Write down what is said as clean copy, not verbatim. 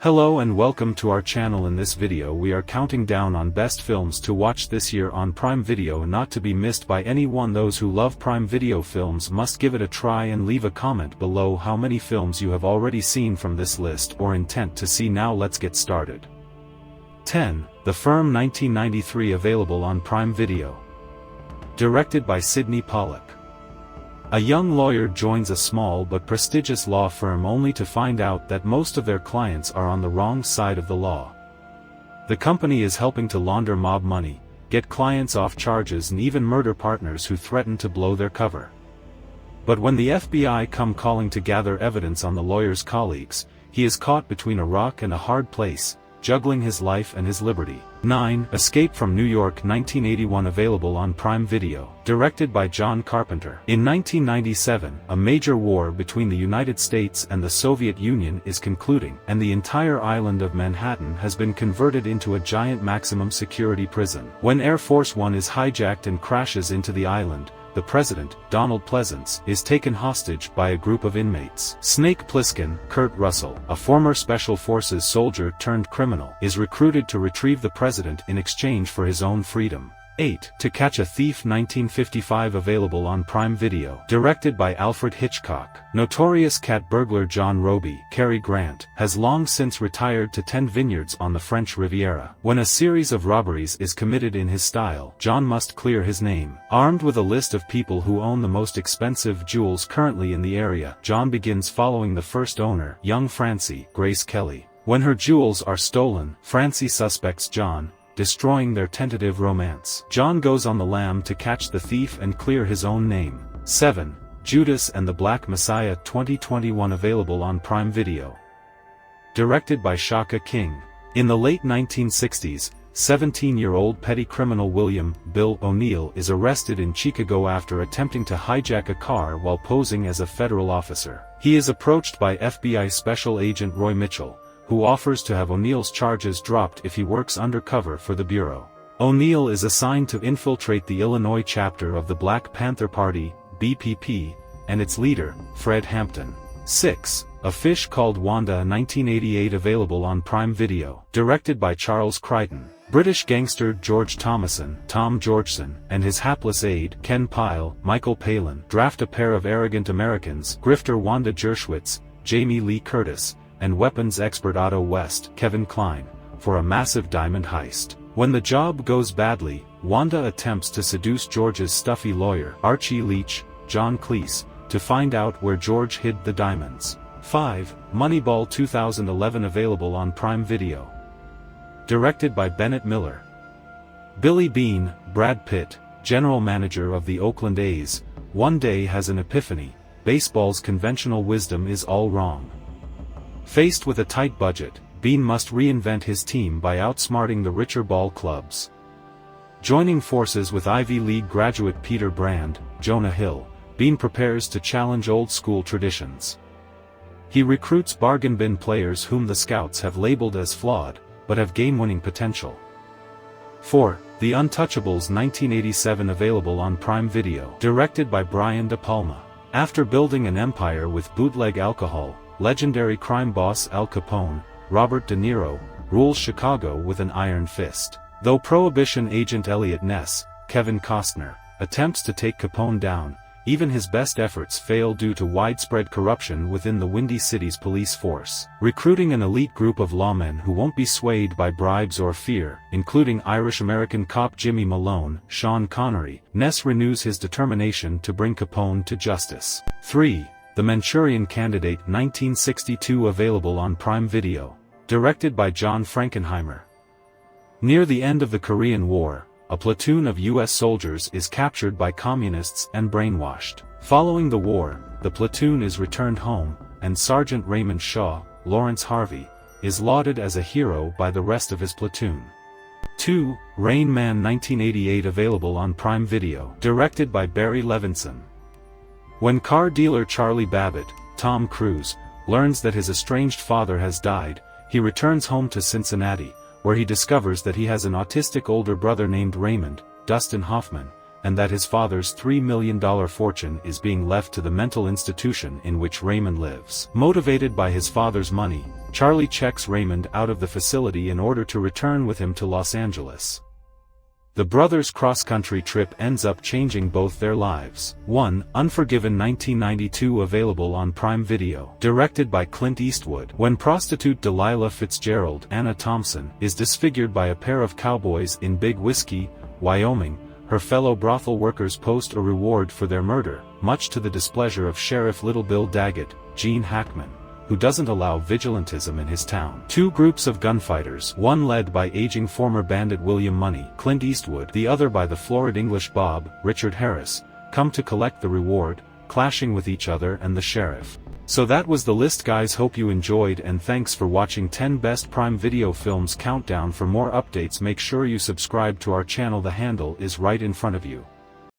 Hello and welcome to our channel. In this video we are counting down on best films to watch this year on Prime Video, not to be missed by anyone. Those who love Prime Video films must give it a try and leave a comment below how many films you have already seen from this list or intent to see. Now let's get started. 10. The Firm, 1993, available on Prime Video. Directed by Sidney Pollack. A young lawyer joins a small but prestigious law firm only to find out that most of their clients are on the wrong side of the law. The company is helping to launder mob money, get clients off charges, and even murder partners who threaten to blow their cover. But when the FBI come calling to gather evidence on the lawyer's colleagues, he is caught between a rock and a hard place, juggling his life and his liberty. 9. Escape from New York, 1981, available on Prime Video. Directed by John Carpenter. In 1997, a major war between the United States and the Soviet Union is concluding, and the entire island of Manhattan has been converted into a giant maximum security prison. When Air Force One is hijacked and crashes into the island, the president, Donald Pleasance, is taken hostage by a group of inmates. Snake Plissken, Kurt Russell, a former Special Forces soldier turned criminal, is recruited to retrieve the president in exchange for his own freedom. 8. To Catch a Thief, 1955, available on Prime Video. Directed by Alfred Hitchcock. Notorious cat burglar John Roby, Cary Grant, has long since retired to tend vineyards on the French Riviera. When a series of robberies is committed in his style, John must clear his name. Armed with a list of people who own the most expensive jewels currently in the area, John begins following the first owner, young Francie, Grace Kelly. When her jewels are stolen, Francie suspects John, destroying their tentative romance. John goes on the lam to catch the thief and clear his own name. 7. Judas and the Black Messiah, 2021, available on Prime Video. Directed by Shaka King. In the late 1960s, 17-year-old petty criminal William "Bill" O'Neill is arrested in Chicago after attempting to hijack a car while posing as a federal officer. He is approached by FBI Special Agent Roy Mitchell, who offers to have O'Neill's charges dropped if he works undercover for the Bureau. O'Neill is assigned to infiltrate the Illinois chapter of the Black Panther Party, BPP, and its leader, Fred Hampton. 6. A Fish Called Wanda, 1988, available on Prime Video. Directed by Charles Crichton. British gangster George Thomason, Tom Georgeson, and his hapless aide, Ken Pyle, Michael Palin, draft a pair of arrogant Americans, grifter Wanda Dershowitz, Jamie Lee Curtis, and weapons expert Otto West, Kevin Kline, for a massive diamond heist. When the job goes badly, Wanda attempts to seduce George's stuffy lawyer, Archie Leach, John Cleese, to find out where George hid the diamonds. 5. Moneyball, 2011, available on Prime Video. Directed by Bennett Miller. Billy Beane, Brad Pitt, general manager of the Oakland A's, one day has an epiphany: baseball's conventional wisdom is all wrong. Faced with a tight budget, Beane must reinvent his team by outsmarting the richer ball clubs. Joining forces with Ivy League graduate Peter Brand, Jonah Hill, Beane prepares to challenge old-school traditions. He recruits bargain bin players whom the scouts have labeled as flawed, but have game-winning potential. 4. The Untouchables, 1987, available on Prime Video. Directed by Brian De Palma. After building an empire with bootleg alcohol, legendary crime boss Al Capone, Robert De Niro, rules Chicago with an iron fist. Though Prohibition agent Elliot Ness, Kevin Costner, attempts to take Capone down, even his best efforts fail due to widespread corruption within the Windy City's police force. Recruiting an elite group of lawmen who won't be swayed by bribes or fear, including Irish-American cop Jimmy Malone, Sean Connery, Ness renews his determination to bring Capone to justice. 3. The Manchurian Candidate, 1962, available on Prime Video. Directed by John Frankenheimer. Near the end of the Korean War, a platoon of U.S. soldiers is captured by communists and brainwashed. Following the war, the platoon is returned home, and Sergeant Raymond Shaw, Lawrence Harvey, is lauded as a hero by the rest of his platoon. 2. Rain Man, 1988, available on Prime Video. Directed by Barry Levinson. When car dealer Charlie Babbitt, Tom Cruise, learns that his estranged father has died, he returns home to Cincinnati, where he discovers that he has an autistic older brother named Raymond, Dustin Hoffman, and that his father's $3 million fortune is being left to the mental institution in which Raymond lives. Motivated by his father's money, Charlie checks Raymond out of the facility in order to return with him to Los Angeles. The brothers' cross-country trip ends up changing both their lives. 1. Unforgiven 1992, available on Prime Video. Directed by Clint Eastwood. When prostitute Delilah Fitzgerald, Anna Thompson, is disfigured by a pair of cowboys in Big Whiskey, Wyoming, her fellow brothel workers post a reward for their murder, much to the displeasure of Sheriff Little Bill Daggett, Gene Hackman, who doesn't allow vigilantism in his town. Two groups of gunfighters, one led by aging former bandit William Money, Clint Eastwood, the other by the florid English Bob, Richard Harris, come to collect the reward, clashing with each other and the sheriff. So that was the list, guys. Hope you enjoyed, and thanks for watching 10 Best Prime Video Films Countdown. For more updates, make sure you subscribe to our channel. The handle is right in front of you.